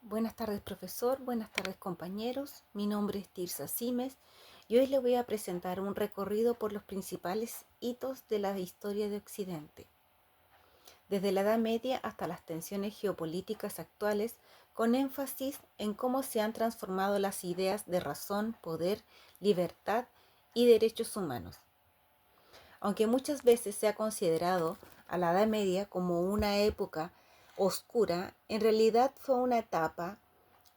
Buenas tardes, profesor. Buenas tardes, compañeros. Mi nombre es Tirsa Simes y hoy les voy a presentar un recorrido por los principales hitos de la historia de Occidente, desde la Edad Media hasta las tensiones geopolíticas actuales, con énfasis en cómo se han transformado las ideas de razón, poder, libertad y derechos humanos. Aunque muchas veces se ha considerado a la Edad Media como una época oscura, en realidad fue una etapa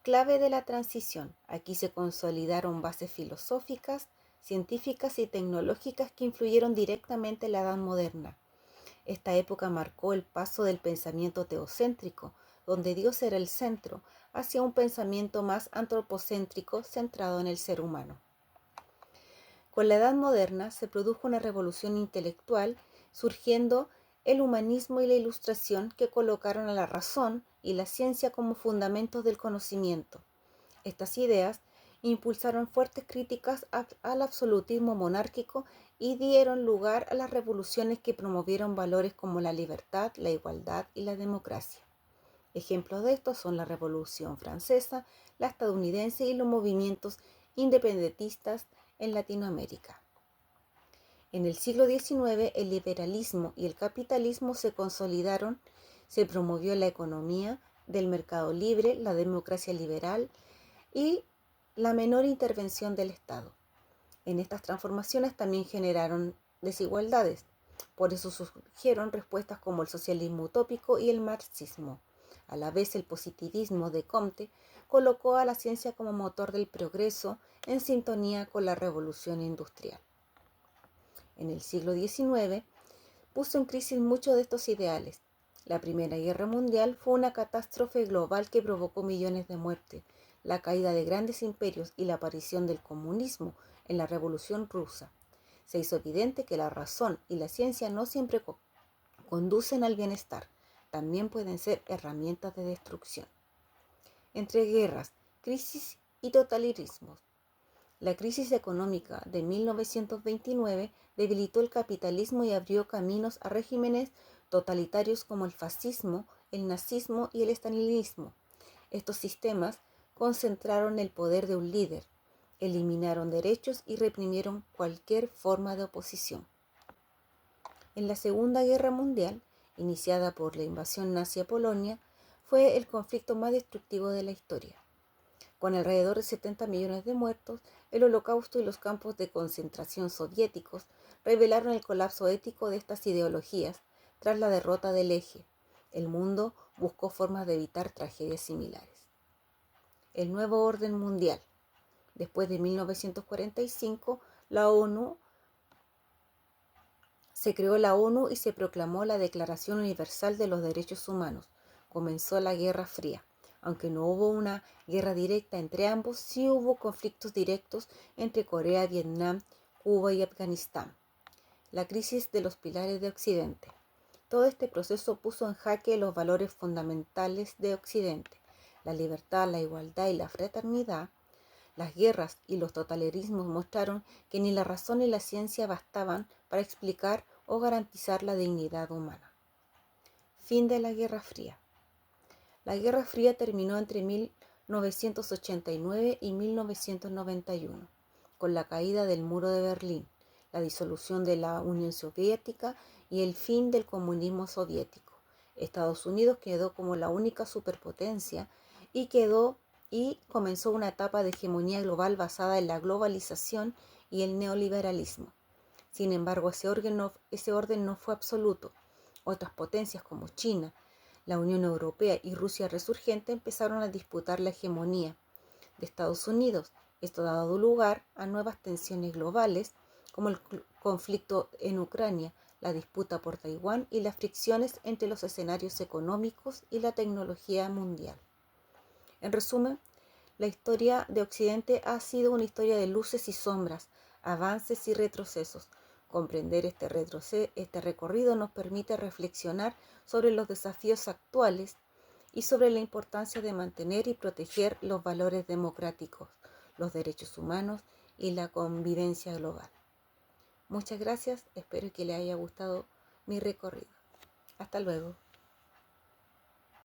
clave de la transición. Aquí se consolidaron bases filosóficas, científicas y tecnológicas que influyeron directamente en la Edad Moderna. Esta época marcó el paso del pensamiento teocéntrico, donde Dios era el centro, hacia un pensamiento más antropocéntrico centrado en el ser humano. Con la Edad Moderna se produjo una revolución intelectual, surgiendo el humanismo y la ilustración que colocaron a la razón y la ciencia como fundamentos del conocimiento. Estas ideas impulsaron fuertes críticas al absolutismo monárquico y dieron lugar a las revoluciones que promovieron valores como la libertad, la igualdad y la democracia. Ejemplos de esto son la Revolución Francesa, la estadounidense y los movimientos independentistas en Latinoamérica. En el siglo XIX, el liberalismo y el capitalismo se consolidaron, se promovió la economía del mercado libre, la democracia liberal y la menor intervención del Estado. En estas transformaciones también generaron desigualdades. Por eso surgieron respuestas como el socialismo utópico y el marxismo. A la vez, el positivismo de Comte colocó a la ciencia como motor del progreso en sintonía con la revolución industrial. En el siglo XIX puso en crisis muchos de estos ideales. La Primera Guerra Mundial fue una catástrofe global que provocó millones de muertes, la caída de grandes imperios y la aparición del comunismo en la Revolución Rusa. Se hizo evidente que la razón y la ciencia no siempre conducen al bienestar, también pueden ser herramientas de destrucción. Entre guerras, crisis y totalitarismos. La crisis económica de 1929 debilitó el capitalismo y abrió caminos a regímenes totalitarios como el fascismo, el nazismo y el estalinismo. Estos sistemas concentraron el poder de un líder, eliminaron derechos y reprimieron cualquier forma de oposición. En la Segunda Guerra Mundial, iniciada por la invasión nazi a Polonia, fue el conflicto más destructivo de la historia. Con alrededor de 70 millones de muertos, el Holocausto y los campos de concentración soviéticos revelaron el colapso ético de estas ideologías tras la derrota del Eje. El mundo buscó formas de evitar tragedias similares. El nuevo orden mundial. Después de 1945, se creó la ONU y se proclamó la Declaración Universal de los Derechos Humanos. Comenzó la Guerra Fría. Aunque no hubo una guerra directa entre ambos, sí hubo conflictos directos entre Corea, Vietnam, Cuba y Afganistán. La crisis de los pilares de Occidente. Todo este proceso puso en jaque los valores fundamentales de Occidente: la libertad, la igualdad y la fraternidad. Las guerras y los totalitarismos mostraron que ni la razón ni la ciencia bastaban para explicar o garantizar la dignidad humana. Fin de la Guerra Fría. La Guerra Fría terminó entre 1989 y 1991, con la caída del Muro de Berlín, la disolución de la Unión Soviética y el fin del comunismo soviético. Estados Unidos quedó como la única superpotencia y comenzó una etapa de hegemonía global basada en la globalización y el neoliberalismo. Sin embargo, ese orden no fue absoluto. Otras potencias como China, la Unión Europea y Rusia resurgente empezaron a disputar la hegemonía de Estados Unidos. Esto ha dado lugar a nuevas tensiones globales, como el conflicto en Ucrania, la disputa por Taiwán y las fricciones entre los escenarios económicos y la tecnología mundial. En resumen, la historia de Occidente ha sido una historia de luces y sombras, avances y retrocesos. Comprender este recorrido nos permite reflexionar sobre los desafíos actuales y sobre la importancia de mantener y proteger los valores democráticos, los derechos humanos y la convivencia global. Muchas gracias, espero que les haya gustado mi recorrido. Hasta luego.